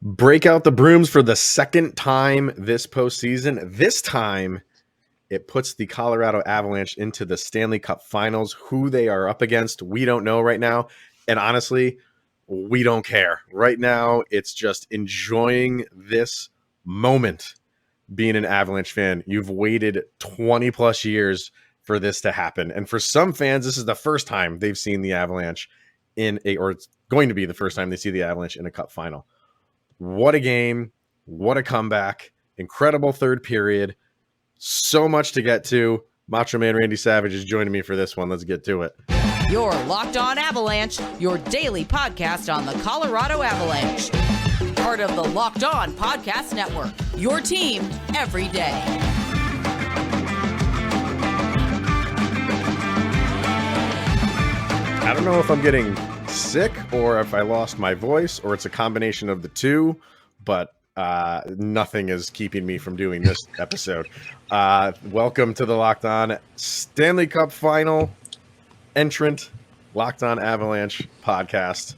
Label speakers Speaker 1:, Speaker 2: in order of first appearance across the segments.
Speaker 1: Break out the brooms for the second time this postseason. This time, it puts the Colorado Avalanche into the Stanley Cup Finals. Who they are up against, we don't know right now. And honestly, we don't care. Right now, it's just enjoying this moment being an Avalanche fan. You've waited 20 plus years for this to happen. And for some fans, this is the first time they've seen the Avalanche or it's going to be the first time they see the Avalanche in a Cup Final. What a game. What a comeback. Incredible third period. So much to get to. Macho Man Randy Savage is joining me for this one. Let's get to it.
Speaker 2: You're Locked On Avalanche, your daily podcast on the Colorado Avalanche. Part of the Locked On Podcast Network, your team every day.
Speaker 1: I don't know if I'm getting sick or if I lost my voice or it's a combination of the two, but nothing is keeping me from doing this episode. Welcome to the Locked On Stanley Cup Final entrant, Locked On Avalanche podcast.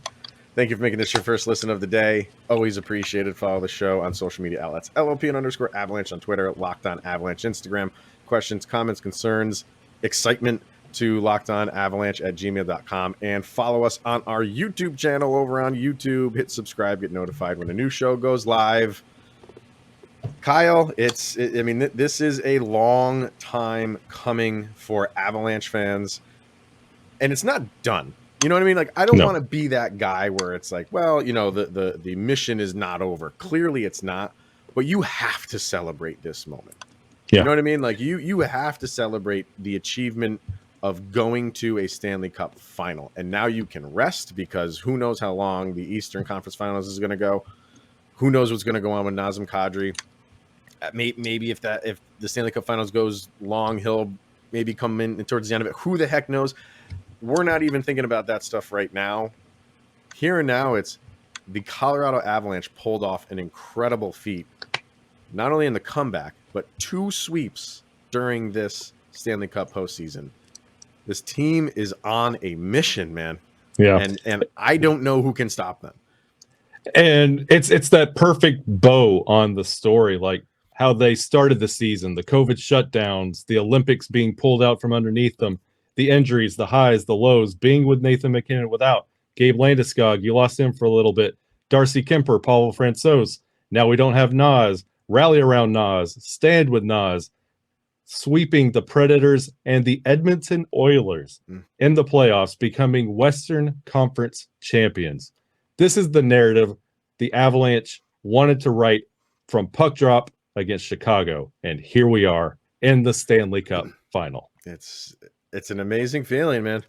Speaker 1: Thank you for making this your first listen of the day. Always appreciated. Follow the show on social media outlets, LOPN_Avalanche on Twitter, Locked On Avalanche Instagram. Questions, comments, concerns, excitement to lockedonavalanche@gmail.com, and follow us on our YouTube channel over on YouTube. Hit subscribe, get notified when a new show goes live. Kyle, this is a long time coming for Avalanche fans, and it's not done. You know what I mean? Like, I don't want to be that guy where it's like, well, you know, the mission is not over. Clearly it's not, but you have to celebrate this moment. Yeah. You know what I mean? Like, you have to celebrate the achievement of going to a Stanley Cup final. And now you can rest because who knows how long the Eastern Conference Finals is going to go. Who knows what's going to go on with Nazem Kadri. Maybe if the Stanley Cup Finals goes long, he'll maybe come in towards the end of it. Who the heck knows? We're not even thinking about that stuff right now. Here and now, it's the Colorado Avalanche pulled off an incredible feat, not only in the comeback, but 2 sweeps during this Stanley Cup postseason. This team is on a mission, man. Yeah. And I don't know who can stop them.
Speaker 3: And it's that perfect bow on the story, like how they started the season, the COVID shutdowns, the Olympics being pulled out from underneath them, the injuries, the highs, the lows, being with Nathan MacKinnon without. Gabe Landeskog, you lost him for a little bit. Darcy Kemper, Pavel Francouz. Now we don't have Nas. Rally around Nas. Stand with Nas. Sweeping the Predators and the Edmonton Oilers in the playoffs, becoming Western Conference champions. This is the narrative the Avalanche wanted to write from puck drop against Chicago, and here we are in the Stanley Cup Final.
Speaker 1: It's an amazing feeling, man.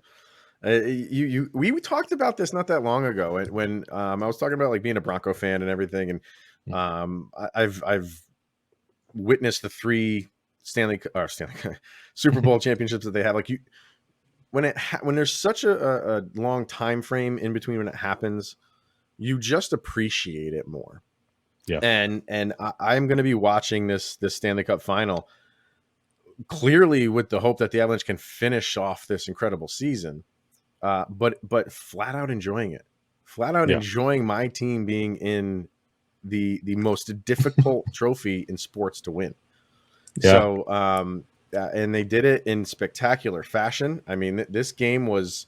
Speaker 1: We talked about this not that long ago when I was talking about like being a Bronco fan and everything, and I've witnessed the 3 Super Bowl championships that they have. Like when there's such a long time frame in between when it happens, you just appreciate it more. Yeah. And I'm going to be watching this Stanley Cup Final clearly with the hope that the Avalanche can finish off this incredible season, but flat out enjoying it, enjoying my team being in the most difficult trophy in sports to win. Yeah. So, and they did it in spectacular fashion. I mean, this game was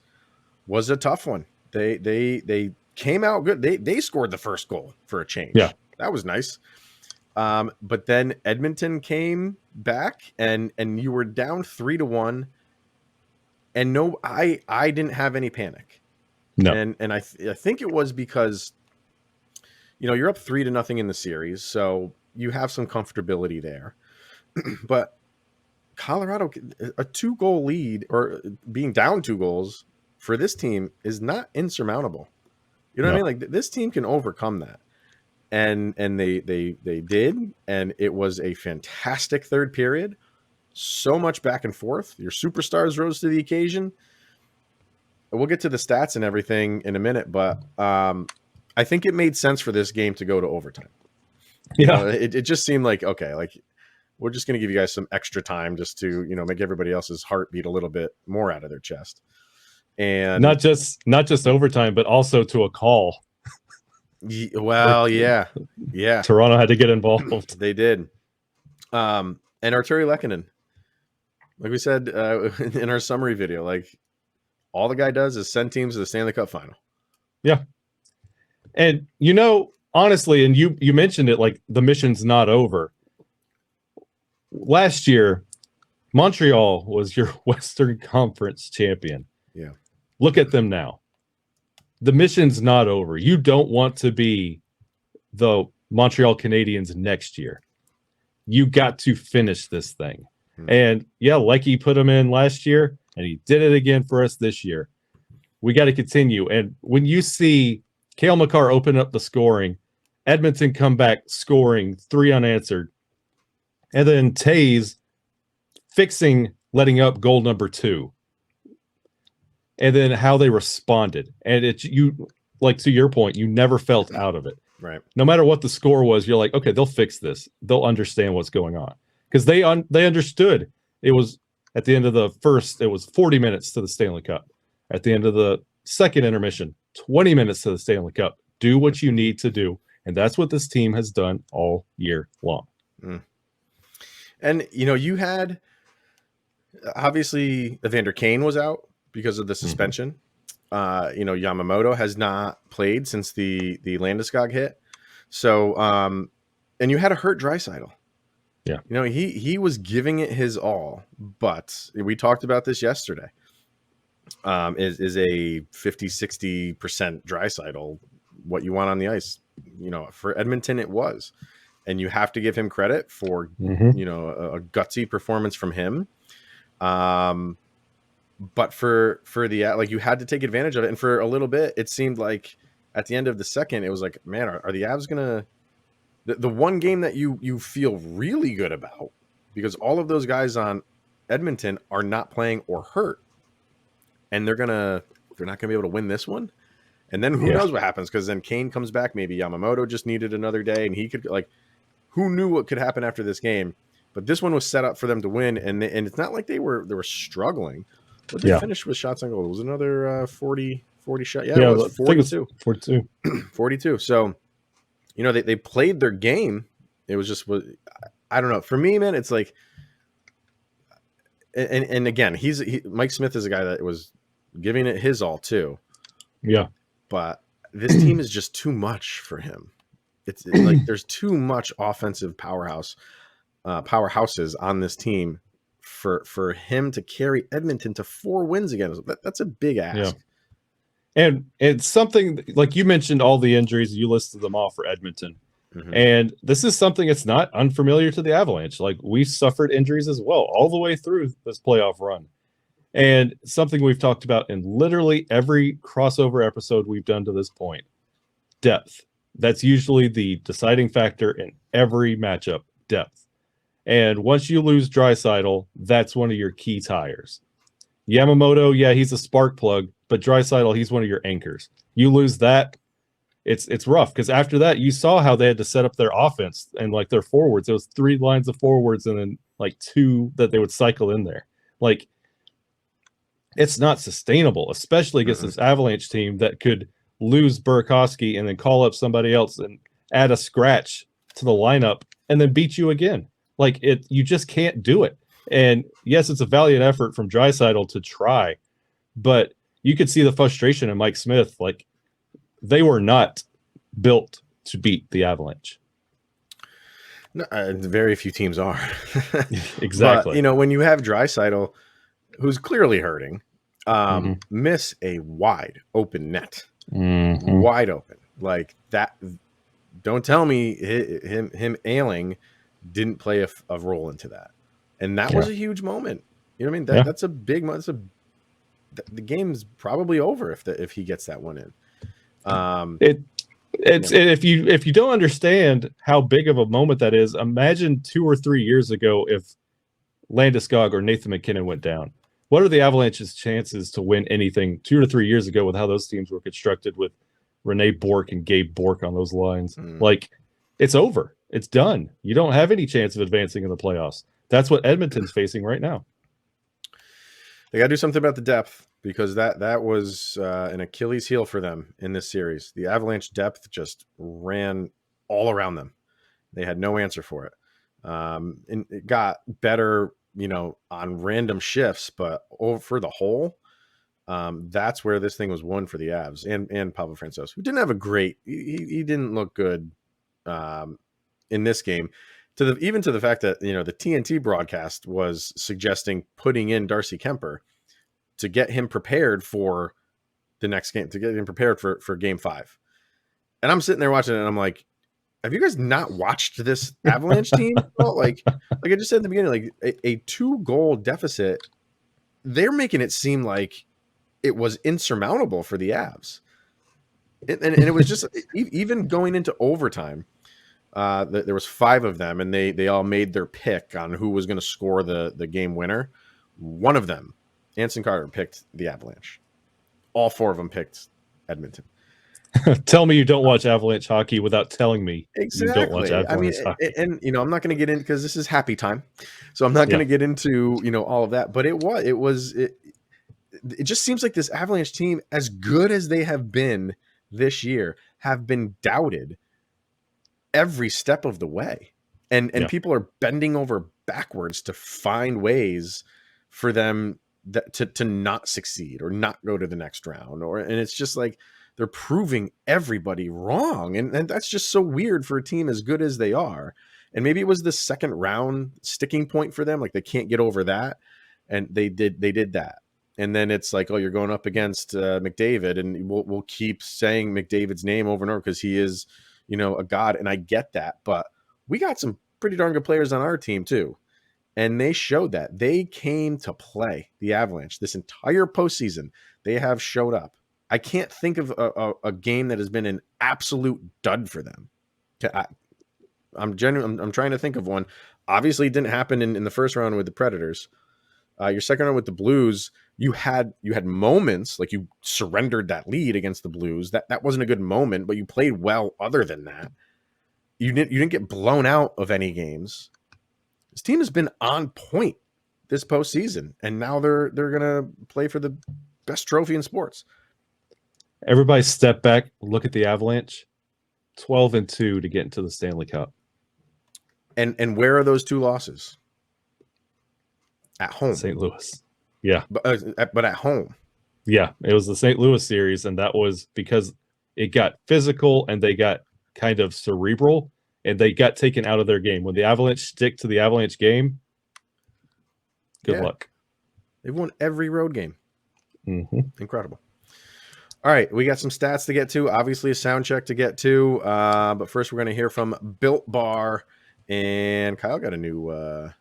Speaker 1: a tough one. They came out good. They scored the first goal for a change. Yeah, that was nice. But then Edmonton came back, and you were down 3-1. And no, I didn't have any panic. No, and I think it was because, you know, you're up 3-0 in the series, so you have some comfortability there. But Colorado, a 2-goal lead or being down 2 goals for this team is not insurmountable. You know what I mean? Like, this team can overcome that. And they did, and it was a fantastic third period. So much back and forth. Your superstars rose to the occasion. We'll get to the stats and everything in a minute, but I think it made sense for this game to go to overtime. Yeah, it just seemed like, okay, like, we're just going to give you guys some extra time just to, you know, make everybody else's heart beat a little bit more out of their chest. And
Speaker 3: not just overtime, but also to a call.
Speaker 1: Well, yeah.
Speaker 3: Toronto had to get involved.
Speaker 1: They did. And Arturri Lehkonen, like we said in our summary video, like all the guy does is send teams to the Stanley Cup Final.
Speaker 3: Yeah. And, honestly, and you mentioned it, like the mission's not over. Last year, Montreal was your Western Conference champion.
Speaker 1: Yeah.
Speaker 3: Look at them now. The mission's not over. You don't want to be the Montreal Canadiens next year. You got to finish this thing. And yeah, Lecky put him in last year, and he did it again for us this year. We got to continue. And when you see Cale Makar open up the scoring, Edmonton come back scoring 3 unanswered, and then Toews fixing letting up goal number 2. And then how they responded. And to your point, you never felt out of it.
Speaker 1: Right.
Speaker 3: No matter what the score was, you're like, okay, they'll fix this. They'll understand what's going on. Because they understood. It was at the end of the first, it was 40 minutes to the Stanley Cup. At the end of the second intermission, 20 minutes to the Stanley Cup. Do what you need to do. And that's what this team has done all year long.
Speaker 1: And, you had, obviously, Evander Kane was out because of the suspension. Yamamoto has not played since the Landeskog hit. So, and you had a hurt Draisaitl.
Speaker 3: Yeah.
Speaker 1: He was giving it his all, but we talked about this yesterday. Is a 50-60% Draisaitl what you want on the ice? For Edmonton it was. And you have to give him credit for, a gutsy performance from him. But for the, you had to take advantage of it. And for a little bit, it seemed like at the end of the second, it was like, man, are the Avs going to, the one game that you feel really good about, because all of those guys on Edmonton are not playing or hurt, and they're not going to be able to win this one. And then who knows what happens? Because then Kane comes back. Maybe Yamamoto just needed another day, and he could, who knew what could happen after this game? But this one was set up for them to win, and it's not like they were struggling. What did they finish with shots on goal? It was another 40 shot. Yeah, it was 42.
Speaker 3: 42.
Speaker 1: 42. So, they played their game. It was just, I don't know. For me, man, it's like, and again, Mike Smith is a guy that was giving it his all too.
Speaker 3: Yeah.
Speaker 1: But this team is just too much for him. It's like there's too much offensive powerhouses on this team for him to carry Edmonton to 4 wins again. That's a big ask.
Speaker 3: Yeah. And it's something like you mentioned, all the injuries, you listed them all for Edmonton. And this is something that's not unfamiliar to the Avalanche. Like, we suffered injuries as well all the way through this playoff run. And something we've talked about in literally every crossover episode we've done to this point, depth. That's usually the deciding factor in every matchup, depth. And once you lose Draisaitl, that's one of your key tires. Yamamoto, yeah, he's a spark plug, but Draisaitl, he's one of your anchors. You lose that, it's rough, because after that, you saw how they had to set up their offense and their forwards. It was 3 lines of forwards and then 2 that they would cycle in there. It's not sustainable, especially against this Avalanche team that could lose Burakovsky and then call up somebody else and add a scratch to the lineup and then beat you again. You just can't do it. And yes, it's a valiant effort from Draisaitl to try, but you could see the frustration in Mike Smith. They were not built to beat the Avalanche.
Speaker 1: No, very few teams are.
Speaker 3: Exactly.
Speaker 1: But, when you have Draisaitl, who's clearly hurting, miss a wide open net, wide open like that. Don't tell me him ailing didn't play a role into that, and that was a huge moment. You know what I mean? That's a big moment. The game's probably over if he gets that one in.
Speaker 3: If you don't understand how big of a moment that is, imagine 2 or 3 years ago if Landeskog or Nathan McKinnon went down. What are the Avalanche's chances to win anything 2 or 3 years ago with how those teams were constructed with Rene Bourque and Gabe Bourque on those lines? It's over. It's done. You don't have any chance of advancing in the playoffs. That's what Edmonton's facing right now.
Speaker 1: They got to do something about the depth. because that was an Achilles heel for them in this series. The Avalanche depth just ran all around them. They had no answer for it. And it got better, on random shifts, but for the whole, that's where this thing was won for the Avs and Pablo Francouz, who didn't have a great, he didn't look good in this game, even to the fact that, the TNT broadcast was suggesting putting in Darcy Kemper to get him prepared for the next game, to get him prepared for game 5. And I'm sitting there watching it and I'm like, have you guys not watched this Avalanche team? Like I just said at the beginning, like a 2-goal deficit, they're making it seem like it was insurmountable for the Avs. And it was just, even going into overtime, there was 5 of them, and they all made their pick on who was going to score the game winner. One of them, Anson Carter, picked the Avalanche. All 4 of them picked Edmonton.
Speaker 3: Tell me you don't watch Avalanche hockey without telling me
Speaker 1: exactly.
Speaker 3: You don't watch Avalanche hockey.
Speaker 1: And I'm not going to get in, because this is happy time, so I'm not going to get into all of that. But it just seems like this Avalanche team, as good as they have been this year, have been doubted every step of the way, and people are bending over backwards to find ways for them to not succeed or not go to the next round, and it's just like they're proving everybody wrong, and that's just so weird for a team as good as they are. And maybe it was the second round sticking point for them, like they can't get over that, and they did that. And then it's like, oh, you're going up against McDavid, and we'll keep saying McDavid's name over and over because he is, a god, and I get that. But we got some pretty darn good players on our team too, and they showed that. They came to play. The Avalanche this entire postseason, they have showed up. I can't think of a game that has been an absolute dud for them. I'm trying to think of one. Obviously, it didn't happen in the first round with the Predators. Your second round with the Blues, you had moments, like you surrendered that lead against the Blues. That wasn't a good moment, but you played well other than that. You didn't get blown out of any games. This team has been on point this postseason, and now they're gonna play for the best trophy in sports.
Speaker 3: Everybody step back, look at the Avalanche. 12-2 to get into the Stanley Cup.
Speaker 1: And where are those 2 losses? At home.
Speaker 3: St. Louis. Yeah.
Speaker 1: But at home.
Speaker 3: Yeah, it was the St. Louis series, and that was because it got physical and they got kind of cerebral, and they got taken out of their game. When the Avalanche stick to the Avalanche game, good luck.
Speaker 1: They've won every road game.
Speaker 3: Mm-hmm.
Speaker 1: Incredible. All right, we got some stats to get to. Obviously, a sound check to get to. But first, we're going to hear from Built Bar. And Kyle got a new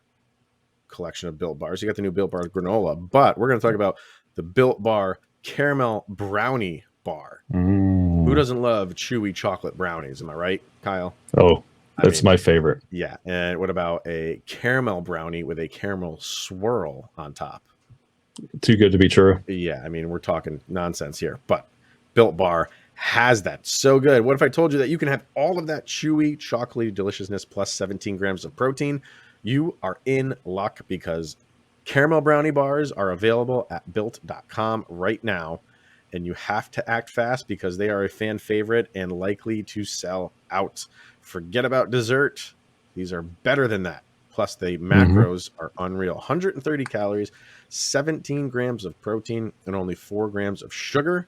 Speaker 1: collection of Built Bars. You got the new Built Bar granola. But we're going to talk about the Built Bar Caramel Brownie Bar. Who doesn't love chewy chocolate brownies? Am I right, Kyle?
Speaker 3: Oh, that's my favorite.
Speaker 1: Yeah. And what about a caramel brownie with a caramel swirl on top?
Speaker 3: Too good to be true.
Speaker 1: Yeah, I mean, we're talking nonsense here. But Built Bar has that. So good. What if I told you that you can have all of that chewy, chocolatey deliciousness plus 17 grams of protein? You are in luck, because caramel brownie bars are available at built.com right now. And you have to act fast, because they are a fan favorite and likely to sell out. Forget about dessert. These are better than that. Plus, the macros are unreal. 130 calories, 17 grams of protein, and only 4 grams of sugar.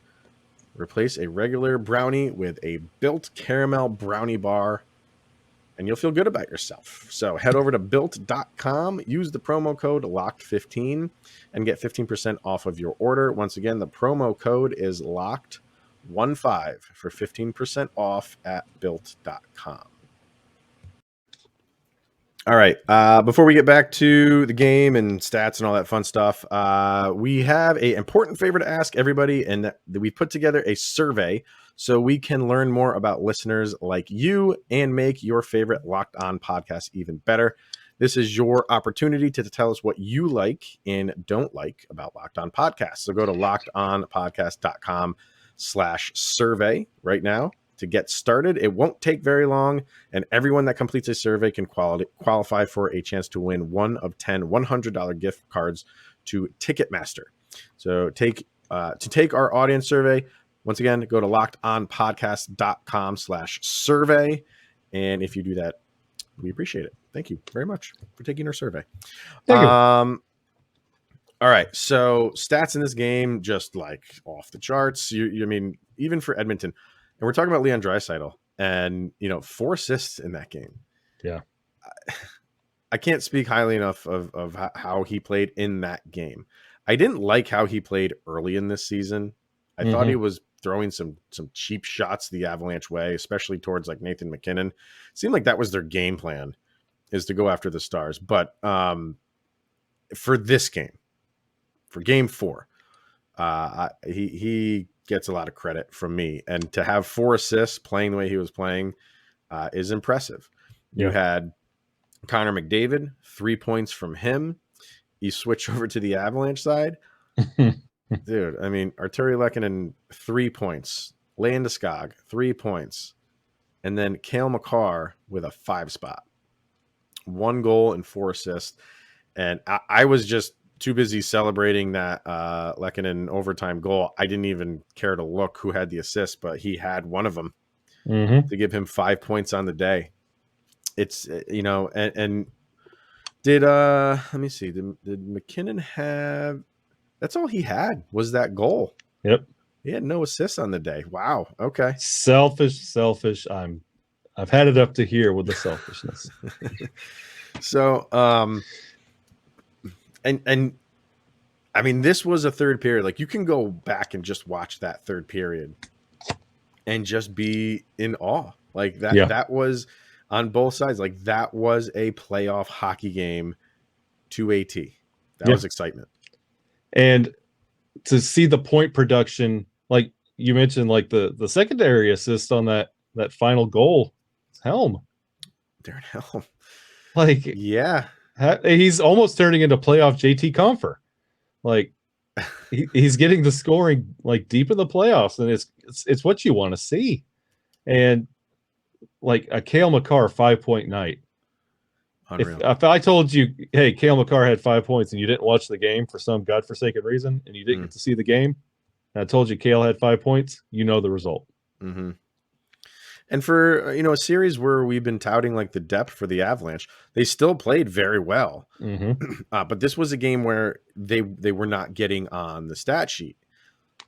Speaker 1: Replace a regular brownie with a Built Caramel Brownie Bar, and you'll feel good about yourself. So head over to built.com, use the promo code LOCKED15, and get 15% off of your order. Once again, the promo code is LOCKED15 for 15% off at built.com. All right. Before we get back to the game and stats and all that fun stuff, we have an important favor to ask everybody, and that we put together a survey so we can learn more about listeners like you and make your favorite Locked On podcast even better. This is your opportunity to tell us what you like and don't like about Locked On Podcasts. So go to lockedonpodcast.com/survey right now to get started. It won't take very long, and everyone that completes a survey can qualify for a chance to win one of 10 $100 gift cards to Ticketmaster. So take to take our audience survey, once again, go to lockedonpodcast.com/survey. And if you do that, we appreciate it. Thank you very much for taking our survey.
Speaker 3: Thank you.
Speaker 1: All right. So stats in this game, just like off the charts. I mean, even for Edmonton, and we're talking about Leon Draisaitl, and 4 assists in that game.
Speaker 3: Yeah.
Speaker 1: I can't speak highly enough of how he played in that game. I didn't like how he played early in this season. I thought he was throwing some cheap shots the Avalanche way, especially towards like Nathan MacKinnon. It seemed like that was their game plan, is to go after the Stars. But for this game, for game 4, he gets a lot of credit from me. And to have 4 assists playing the way he was playing is impressive.
Speaker 3: Yeah.
Speaker 1: You had Connor McDavid, 3 points from him. You switch over to the Avalanche side. Dude, I mean, Arturri Lehkonen, 3 points. Landeskog, 3 points. And then Cale Makar with a 5 spot. 1 goal and 4 assists. And I was just too busy celebrating that Lehkonen overtime goal. I didn't even care to look who had the assist, but he had one of them to give him 5 points on the day. It's, and did let me see, did McKinnon have, that's all he had was that goal.
Speaker 3: Yep.
Speaker 1: He had no assists on the day. Wow. Okay.
Speaker 3: Selfish. I've had it up to here with the selfishness.
Speaker 1: So, and I mean, this was a third period. Like, you can go back and just watch that third period and just be in awe. Like that was on both sides. Like, that was a playoff hockey game to AT. That was excitement. And
Speaker 3: to see the point production, like you mentioned, like the secondary assist on that final goal, Helm.
Speaker 1: Darren Helm.
Speaker 3: Like,
Speaker 1: yeah.
Speaker 3: He's almost turning into playoff JT Compher. Like, he's getting the scoring like deep in the playoffs, and it's what you want to see. And like a Cale Makar 5-point night. If I told you, hey, Cale Makar had 5 points and you didn't watch the game for some godforsaken reason and you didn't get to see the game, and I told you Cale had 5 points, you know the result.
Speaker 1: Mm-hmm. And for, a series where we've been touting like the depth for the Avalanche, they still played very well. But this was a game where they were not getting on the stat sheet,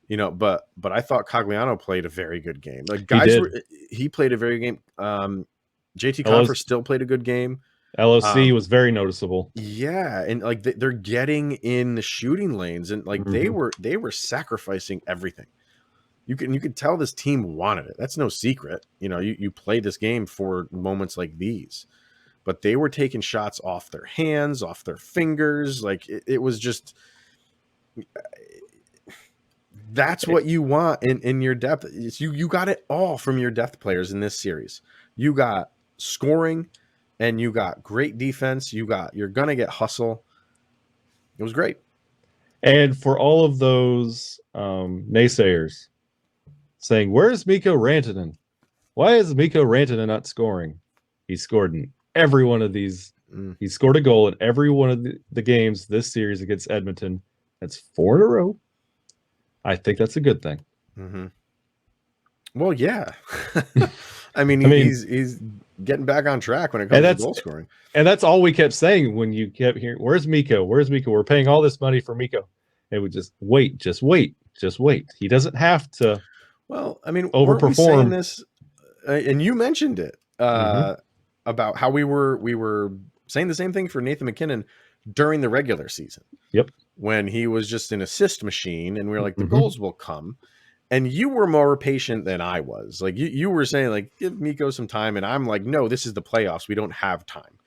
Speaker 1: but I thought Cogliano played a very good game. Like, guys, he played a very good game. JT Compher still played a good game.
Speaker 3: LOC was very noticeable.
Speaker 1: Yeah, and like they're getting in the shooting lanes, and like they were sacrificing everything. You could tell this team wanted it. That's no secret. You play this game for moments like these, but they were taking shots off their hands, off their fingers. Like it was just, that's what you want in your depth. You got it all from your depth players in this series. You got scoring, and you got great defense. You're gonna get hustle. It was great.
Speaker 3: And for all of those naysayers saying, "Where's Mikko Rantanen? Why is Mikko Rantanen not scoring?" He scored in every one of these. He scored a goal in every one of the games this series against Edmonton. That's 4 in a row. I think that's a good thing.
Speaker 1: Well, yeah. I mean, he's getting back on track when it comes to goal scoring.
Speaker 3: And that's all we kept saying when you kept hearing, "Where's Mikko? Where's Mikko? We're paying all this money for Mikko." And we just wait. He doesn't have to.
Speaker 1: Well, I mean,
Speaker 3: overperform
Speaker 1: this, and you mentioned it about how we were saying the same thing for Nathan MacKinnon during the regular season.
Speaker 3: Yep.
Speaker 1: When he was just an assist machine, and we were like, the goals will come. And you were more patient than I was. Like you were saying, like, give Mikko some time, and I'm like, no, this is the playoffs. We don't have time.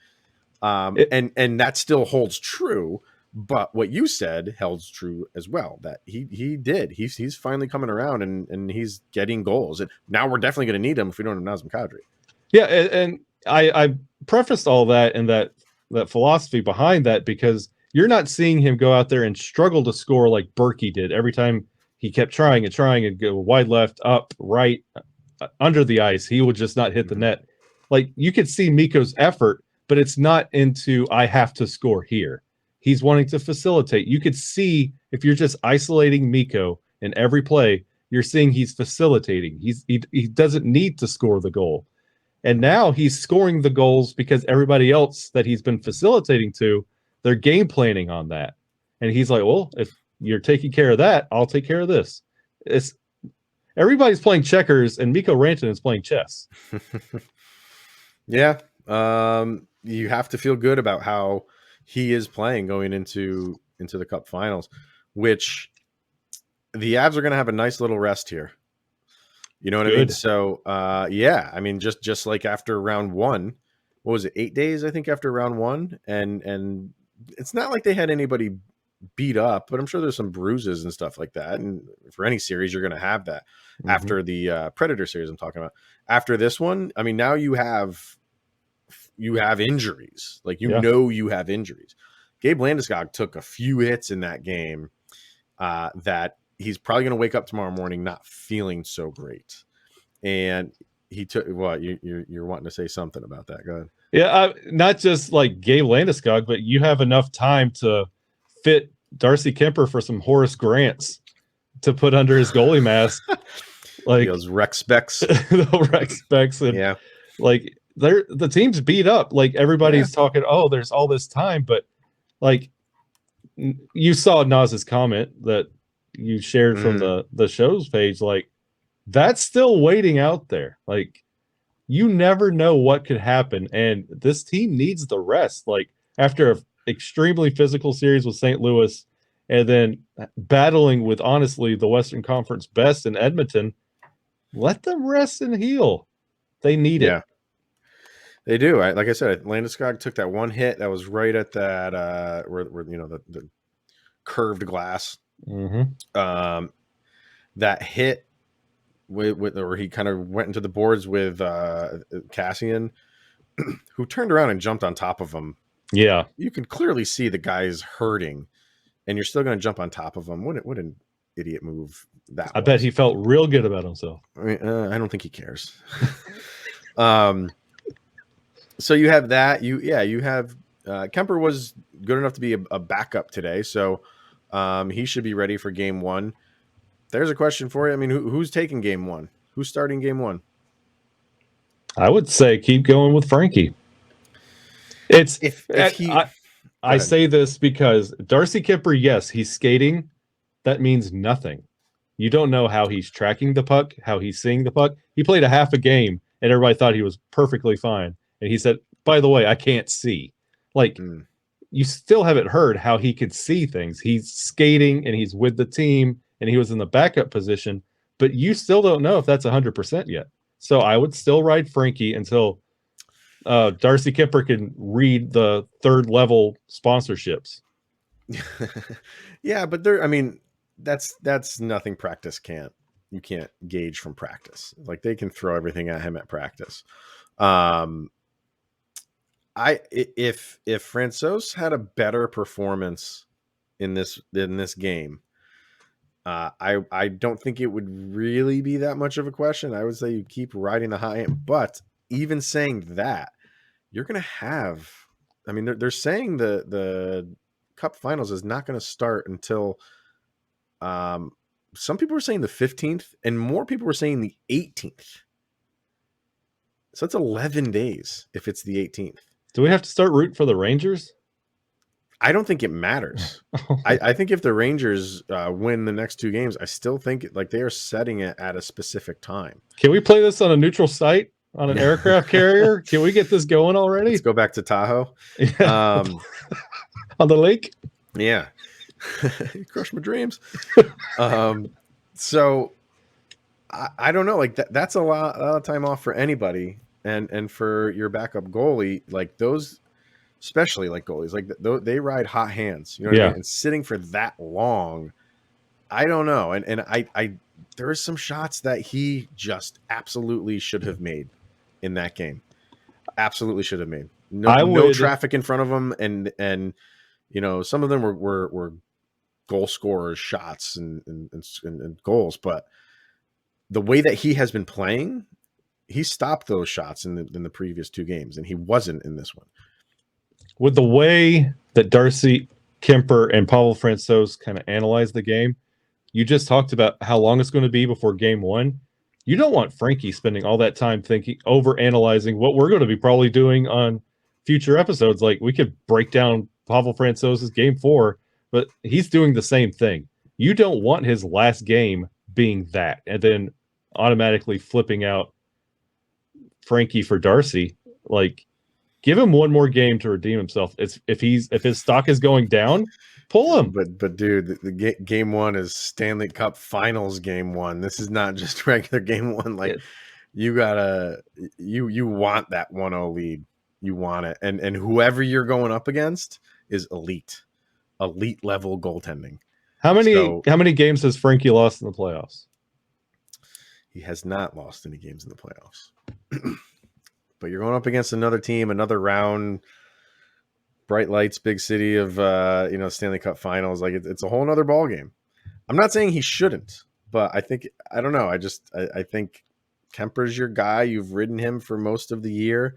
Speaker 1: And that still holds true. But what you said holds true as well. That he's finally coming around, and he's getting goals. And now we're definitely going to need him if we don't have Nazem Kadri.
Speaker 3: Yeah, and I prefaced all that and that philosophy behind that because you're not seeing him go out there and struggle to score like Berkey did every time. He kept trying and go wide left, up, right, under the ice. He would just not hit the net. Like, you could see Mikko's effort, but it's not into, I have to score here. he's wanting to facilitate. You could see if you're just isolating Mikko in every play, you're seeing he's facilitating. He doesn't need to score the goal. And now he's scoring the goals because everybody else that he's been facilitating to, they're game planning on that. And he's like, well, if you're taking care of that, I'll take care of this. Everybody's playing checkers, and Mikko Rantanen is playing chess.
Speaker 1: Yeah. You have to feel good about how he is playing going into the Cup Finals, which the Avs are going to have a nice little rest here. You know what I mean? So, yeah, I mean, just like after round one, what was it? 8 days, I think, after round one. And it's not like they had anybody beat up, but I'm sure there's some bruises and stuff like that. And for any series, you're going to have that after the Predator series I'm talking about. After this one, I mean, now you have injuries. Like, know you have injuries. Gabe Landeskog took a few hits in that game that he's probably going to wake up tomorrow morning not feeling so great. And he took what you're wanting to say something about that. Go ahead.
Speaker 3: Yeah, not just like Gabe Landeskog, but you have enough time to fit Darcy Kemper for some Horace Grants to put under his goalie mask. Like
Speaker 1: those rec specs.
Speaker 3: The rec specs. And
Speaker 1: yeah.
Speaker 3: Like the team's beat up. Like everybody's talking, oh, there's all this time, but like you saw Naz's comment that you shared from the show's page, like that's still waiting out there. Like you never know what could happen, and this team needs the rest. Like after an extremely physical series with St. Louis, and then battling with honestly the Western Conference best in Edmonton, let them rest and heal. They need it.
Speaker 1: They do. Like I said, Landeskog took that one hit that was right at that where the curved glass. That hit with where he kind of went into the boards with Cassian, who turned around and jumped on top of him.
Speaker 3: Yeah, you
Speaker 1: can clearly see the guy's hurting, and you're still going to jump on top of him. What an idiot move that!
Speaker 3: I bet he felt real good about himself.
Speaker 1: I mean, I don't think he cares. So you have that. You have Kemper was good enough to be a backup today, so he should be ready for game one. There's a question for you. I mean, who's taking game one? Who's starting game one?
Speaker 3: I would say keep going with Frankie. I say this because Darcy Kemper, yes, he's skating. That means nothing. You don't know how he's tracking the puck, how he's seeing the puck. He played a half a game, and everybody thought he was perfectly fine. And he said, by the way, I can't see. Like, you still haven't heard how he could see things. He's skating, and he's with the team, and he was in the backup position. But you still don't know if that's 100% yet. So I would still ride Frankie until Darcy Kemper can read the third level sponsorships.
Speaker 1: Yeah, but that's nothing practice you can't gauge from practice. Like they can throw everything at him at practice. If Francouz had a better performance in this game, I don't think it would really be that much of a question. I would say you keep riding the high end, but even saying that, you're going to have, I mean, they're saying the Cup Finals is not going to start until, some people are saying the 15th, and more people were saying the 18th. So it's 11 days if it's the 18th.
Speaker 3: Do we have to start rooting for the Rangers?
Speaker 1: I don't think it matters. I think if the Rangers win the next two games, I still think like they are setting it at a specific time.
Speaker 3: Can we play this on a neutral site on an aircraft carrier? Can we get this going already?
Speaker 1: Let's go back to Tahoe.
Speaker 3: On the lake?
Speaker 1: Yeah. You crushed my dreams. So I don't know. Like that's a lot of time off for anybody. And for your backup goalie, like those, especially like goalies, like they ride hot hands, you know what I mean? And sitting for that long, I don't know. And I there are some shots that he just absolutely should have made in that game. Absolutely should have made. No traffic in front of him, and you know, some of them were goal scorers shots and goals, but the way that he has been playing, he stopped those shots in the previous two games, and he wasn't in this one.
Speaker 3: With the way that Darcy Kemper and Pavel Francouz kind of analyze the game. You just talked about how long it's going to be before game one. You don't want Frankie spending all that time thinking, over analyzing what we're going to be probably doing on future episodes. Like, we could break down Pavel Francouz's game 4, but he's doing the same thing. You don't want his last game being that, and then automatically flipping out Frankie for Darcy. Like, give him one more game to redeem himself. If his stock is going down, pull him.
Speaker 1: But dude, the game 1 is Stanley Cup Finals game 1. This is not just regular game 1. Like, you gotta you want that 1-0 lead. You want it, and whoever you're going up against is elite level goaltending.
Speaker 3: How many games has Frankie lost in the playoffs?
Speaker 1: He has not lost any games in the playoffs. But you're going up against another team, another round, bright lights, big city of Stanley Cup Finals. Like, it's a whole nother ball game. I'm not saying he shouldn't, but I don't know. I think Kemper's your guy. You've ridden him for most of the year.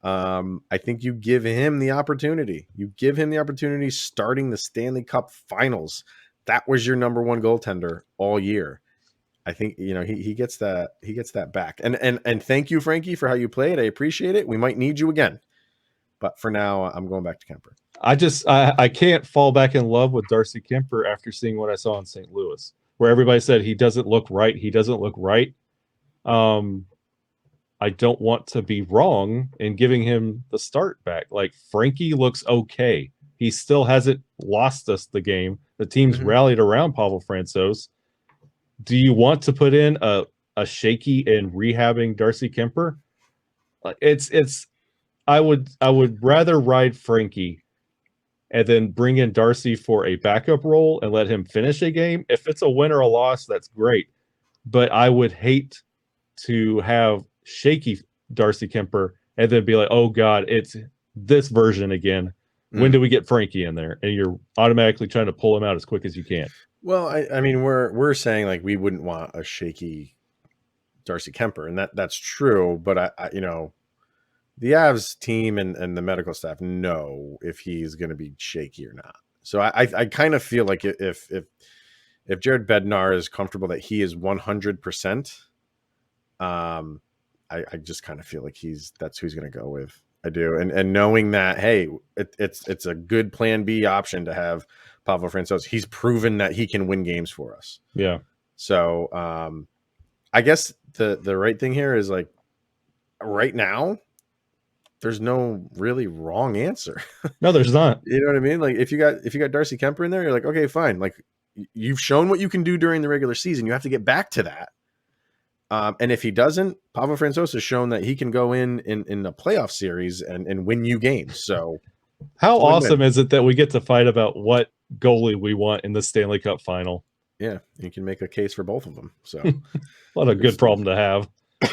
Speaker 1: I think you give him the opportunity. You give him the opportunity starting the Stanley Cup Finals. That was your number one goaltender all year. I think, he gets that back. And thank you, Frankie, for how you played. I appreciate it. We might need you again. But for now, I'm going back to Kemper.
Speaker 3: I can't fall back in love with Darcy Kemper after seeing what I saw in St. Louis, where everybody said he doesn't look right. He doesn't look right. I don't want to be wrong in giving him the start back. Like, Frankie looks okay. He still hasn't lost us the game. The team's rallied around Pavel Francouz. Do you want to put in a shaky and rehabbing Darcy Kemper? I would rather ride Frankie and then bring in Darcy for a backup role and let him finish a game. If it's a win or a loss, that's great. But I would hate to have shaky Darcy Kemper and then be like, oh God, it's this version again. When do we get Frankie in there? And you're automatically trying to pull him out as quick as you can.
Speaker 1: Well, I mean, we're saying, like, we wouldn't want a shaky Darcy Kemper, and that's true. But I the Avs team and the medical staff know if he's going to be shaky or not. So I kind of feel like if Jared Bednar is comfortable that he is 100%, I just kind of feel like that's who he's going to go with. I do, and knowing that, hey, it's a good plan B option to have Pavel Francouz. He's proven that he can win games for us.
Speaker 3: Yeah.
Speaker 1: So I guess the right thing here is, like, right now, there's no really wrong answer.
Speaker 3: No, there's not.
Speaker 1: You know what I mean? Like, if you got Darcy Kemper in there, you're like, okay, fine. Like, you've shown what you can do during the regular season. You have to get back to that. And if he doesn't, Pavel Francouz has shown that he can go in a playoff series and win you games. So
Speaker 3: how awesome is it that we get to fight about what goalie we want in the Stanley Cup Final?
Speaker 1: Yeah, you can make a case for both of them. So
Speaker 3: what a good problem to have.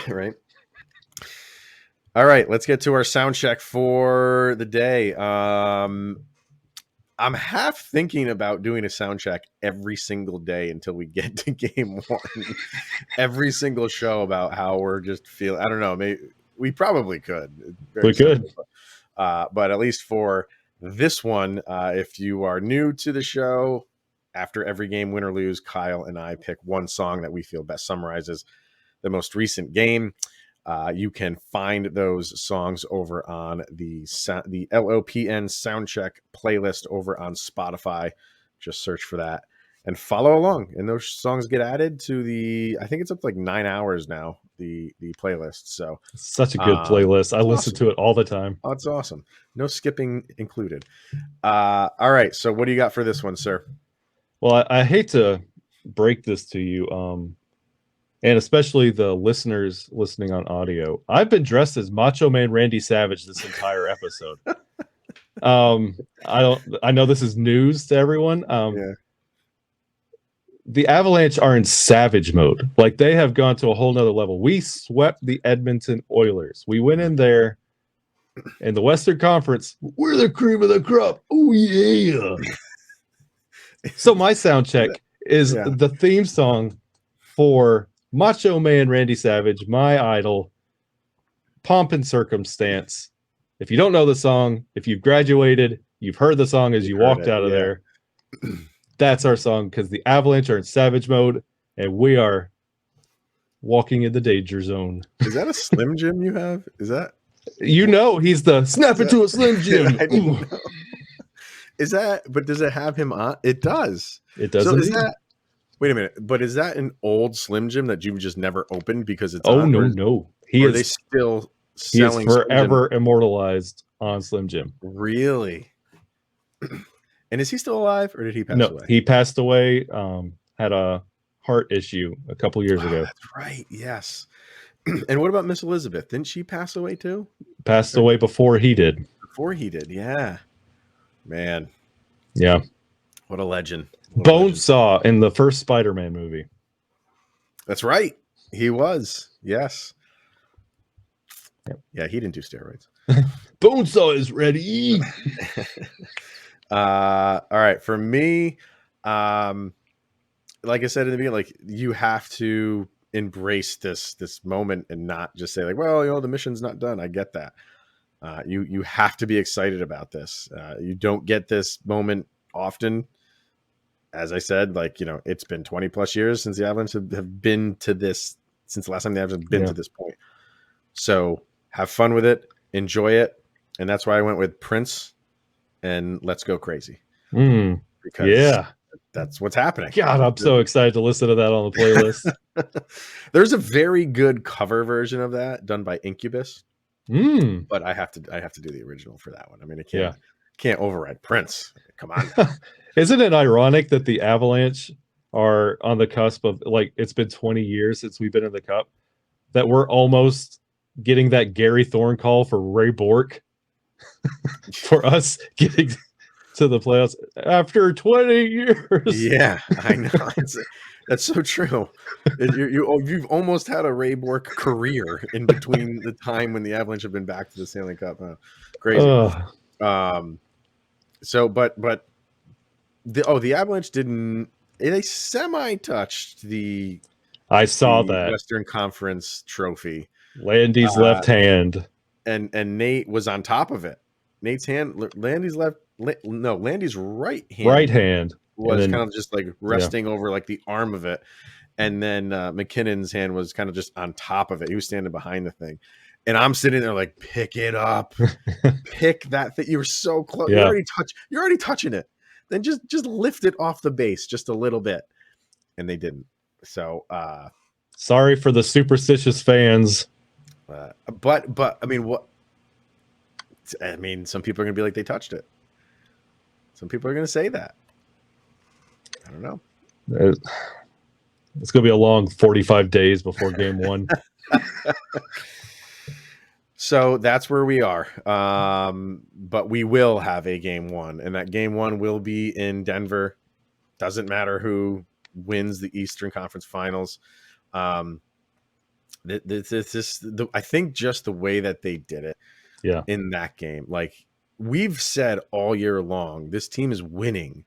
Speaker 1: Right. All right, let's get to our sound check for the day. I'm half thinking about doing a sound check every single day until we get to game 1. Every single show about how we're just feeling. I don't know. Maybe we probably could.
Speaker 3: We could.
Speaker 1: But at least for this one, if you are new to the show, after every game, win or lose, Kyle and I pick one song that we feel best summarizes the most recent game. You can find those songs over on the LOPN Soundcheck playlist over on Spotify. Just search for that and follow along. And those songs get added to I think it's up to like 9 hours now, the playlist. So
Speaker 3: such a good playlist. I listen to it all the time.
Speaker 1: Oh, it's awesome. No skipping included. All right. So what do you got for this one, sir?
Speaker 3: Well, I hate to break this to you. And especially the listeners listening on audio, I've been dressed as Macho Man Randy Savage this entire episode. I know this is news to everyone.
Speaker 1: Yeah.
Speaker 3: The Avalanche are in savage mode. Like, they have gone to a whole nother level. We swept the Edmonton Oilers. We went in there in the Western Conference. We're the cream of the crop. Oh yeah. So my sound check is the theme song for Macho Man Randy Savage, my idol, Pomp and Circumstance. If you don't know the song, if you've graduated, You've heard the song as you walked out of there. That's our song because the Avalanche are in savage mode and we are walking in the danger zone.
Speaker 1: Is that a Slim Jim you have? Is that?
Speaker 3: He's the snap into a Slim Jim.
Speaker 1: I didn't know. Is that? But does it have him on? It does.
Speaker 3: It does.
Speaker 1: So
Speaker 3: indeed.
Speaker 1: is that? Wait a minute. But is that an old Slim Jim that you've just never opened because it's?
Speaker 3: Oh
Speaker 1: on,
Speaker 3: no.
Speaker 1: Are they still
Speaker 3: he is
Speaker 1: selling?
Speaker 3: forever immortalized on Slim Jim.
Speaker 1: Really? And is he still alive, or did he pass away?
Speaker 3: He passed away. Had a heart issue a couple years ago.
Speaker 1: That's right. Yes. And what about Miss Elizabeth? Didn't she pass away too?
Speaker 3: Passed away before he did.
Speaker 1: Before he did, yeah. Man.
Speaker 3: Yeah.
Speaker 1: What a legend.
Speaker 3: Bonesaw in the first Spider-Man movie.
Speaker 1: That's right. He was. Yes. Yeah, he didn't do steroids.
Speaker 3: Bonesaw is ready.
Speaker 1: All right. For me, like I said in the beginning, like you have to embrace this moment and not just say like, well, the mission's not done. I get that. You have to be excited about this. You don't get this moment often. As I said, like, it's been 20 plus years since the Avalanche have been to this, since the last time the Avalanche have been to this point. So have fun with it, enjoy it. And that's why I went with Prince and Let's Go Crazy. Because that's what's happening.
Speaker 3: God, I'm so excited to listen to that on the playlist.
Speaker 1: There's a very good cover version of that done by Incubus. But I have to do the original for that one. I mean, I can't override Prince. Come on.
Speaker 3: Isn't it ironic that the Avalanche are on the cusp of, like, it's been 20 years since we've been in the Cup, that we're almost getting that Gary Thorne call for Ray Bourque for us getting to the playoffs after 20 years.
Speaker 1: Yeah, I know. That's so true. You've almost had a Ray Bourque career in between the time when the Avalanche have been back to the Stanley Cup. Crazy. The Avalanche didn't. They semi-touched the.
Speaker 3: I saw that
Speaker 1: Western Conference trophy.
Speaker 3: Landy's left hand,
Speaker 1: and Nate was on top of it. Nate's hand. Landy's right hand was kind of just like resting over like the arm of it, and then McKinnon's hand was kind of just on top of it. He was standing behind the thing, and I'm sitting there like, pick it up, pick that thing. You were so close. You're already touching it. Then just lift it off the base just a little bit, and they didn't. So
Speaker 3: sorry for the superstitious fans.
Speaker 1: But I mean, what? I mean, some people are gonna be like, they touched it. Some people are gonna say that. I don't know.
Speaker 3: It's gonna be a long 45 days before game one.
Speaker 1: So that's where we are. But we will have a game one, and that game one will be in Denver. Doesn't matter who wins the Eastern Conference Finals. I think just the way that they did it in that game, like we've said all year long, this team is winning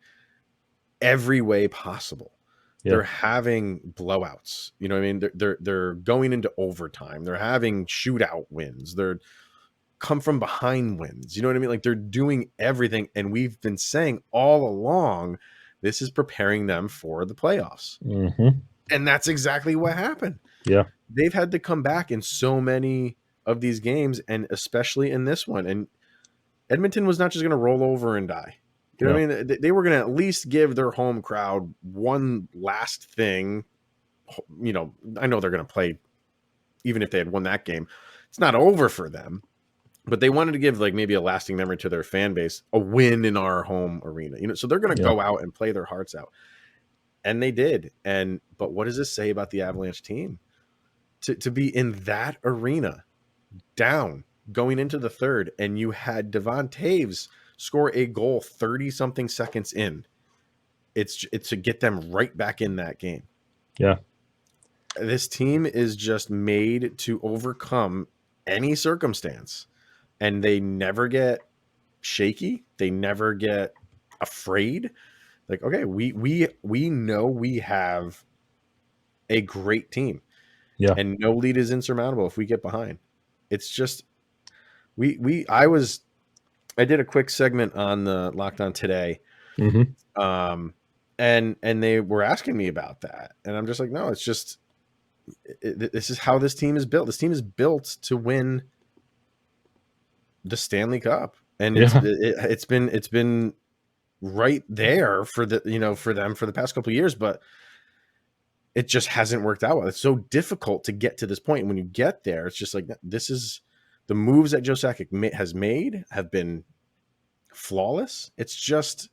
Speaker 1: every way possible. They're having blowouts. You know what I mean? They're going into overtime. They're having shootout wins. They're come from behind wins. You know what I mean? Like they're doing everything. And we've been saying all along, this is preparing them for the playoffs. And that's exactly what happened.
Speaker 3: Yeah.
Speaker 1: They've had to come back in so many of these games, and especially in this one. And Edmonton was not just going to roll over and die. You know what I mean? They were going to at least give their home crowd one last thing. You know, I know they're going to play, even if they had won that game, it's not over for them. But they wanted to give like maybe a lasting memory to their fan base, a win in our home arena. You know, so they're going to go out and play their hearts out. And they did. But what does this say about the Avalanche team? To be in that arena, down, going into the third, and you had Devon Toews score a goal 30-something seconds in. It's to get them right back in that game.
Speaker 3: Yeah.
Speaker 1: This team is just made to overcome any circumstance, and they never get shaky. They never get afraid. Like, okay, we know we have a great team.
Speaker 3: Yeah.
Speaker 1: And no lead is insurmountable if we get behind. It's just I was I did a quick segment on the Locked On Today, and they were asking me about that, and I'm just like, no, it's just this is how this team is built. This team is built to win the Stanley Cup, and it's been right there for for them for the past couple of years, but it just hasn't worked out well. It's so difficult to get to this point. And when you get there, it's just like, this is the moves that Joe Sakic has made have been flawless. It's just,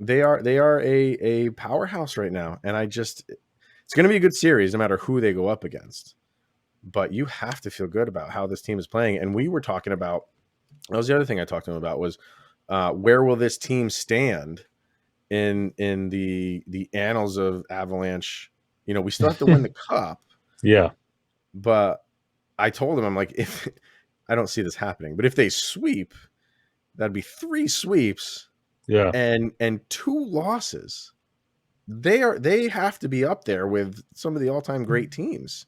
Speaker 1: they are a powerhouse right now. And it's going to be a good series no matter who they go up against, but you have to feel good about how this team is playing. And we were talking about, that was the other thing I talked to him about was, where will this team stand in the annals of Avalanche? We still have to win the cup.
Speaker 3: Yeah.
Speaker 1: But I told him, I'm like, if I don't see this happening, but if they sweep, that'd be 3 sweeps.
Speaker 3: Yeah.
Speaker 1: And 2 losses. They have to be up there with some of the all-time great teams.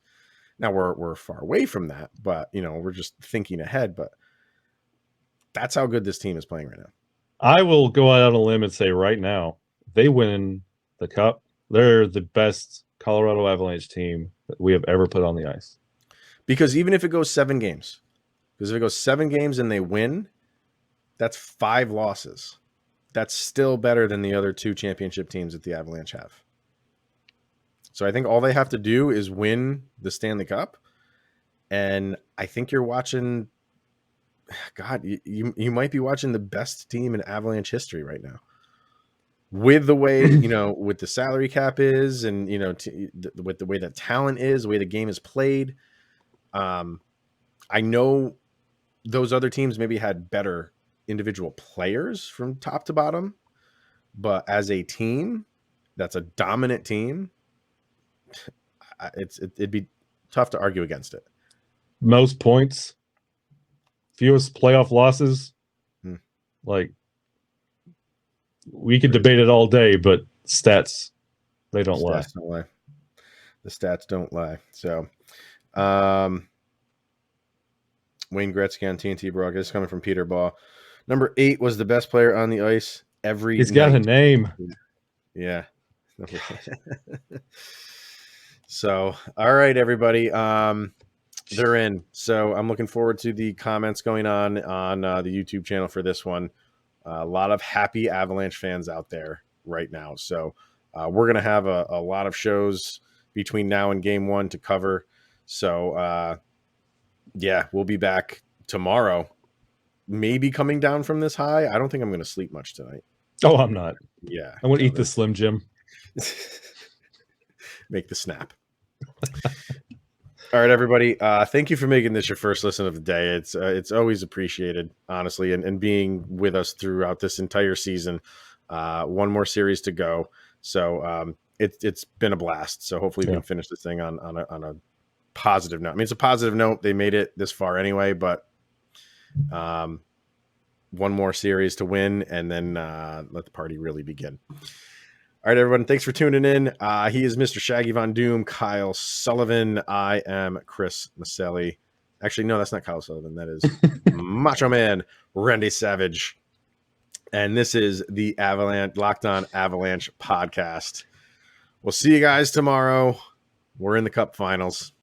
Speaker 1: Now we're far away from that, but we're just thinking ahead, but that's how good this team is playing right now.
Speaker 3: I will go out on a limb and say right now, they win the cup. They're the best Colorado Avalanche team that we have ever put on the ice.
Speaker 1: Because even if it goes 7 games, and they win, that's 5 losses. That's still better than the other 2 championship teams that the Avalanche have. So I think all they have to do is win the Stanley Cup. And I think you're watching, God, you might be watching the best team in Avalanche history right now. With the way, with the salary cap is, and, with the way that talent is, the way the game is played. I know those other teams maybe had better individual players from top to bottom, but as a team, that's a dominant team. It'd be tough to argue against it.
Speaker 3: Most points, fewest playoff losses. Like, we could debate it all day, but stats, they don't lie.
Speaker 1: The stats don't lie. So, Wayne Gretzky on TNT broadcast. This is coming from Peter Baugh. Number 8 was the best player on the ice every
Speaker 3: He's got a name.
Speaker 1: Yeah. So, all right, everybody. They're in. So I'm looking forward to the comments going on the YouTube channel for this one. A lot of happy Avalanche fans out there right now. So we're going to have a lot of shows between now and game 1 to cover. So, yeah, we'll be back tomorrow. Maybe coming down from this high. I don't think I'm going to sleep much tonight.
Speaker 3: Oh, I'm not.
Speaker 1: Yeah.
Speaker 3: I want to eat the Slim Jim.
Speaker 1: Make the snap. All right, everybody. Thank you for making this your first listen of the day. It's always appreciated, honestly, and being with us throughout this entire season. One more series to go. So it's been a blast. So hopefully we can finish this thing on a positive note. I mean, it's a positive note. They made it this far anyway, but one more series to win, and then let the party really begin. All right, everyone. Thanks for tuning in. He is Mr. Shaggy Von Doom, Kyle Sullivan. I am Chris Maselli. Actually, no, that's not Kyle Sullivan. That is Macho Man Randy Savage. And this is the Locked On Avalanche podcast. We'll see you guys tomorrow. We're in the Cup Finals.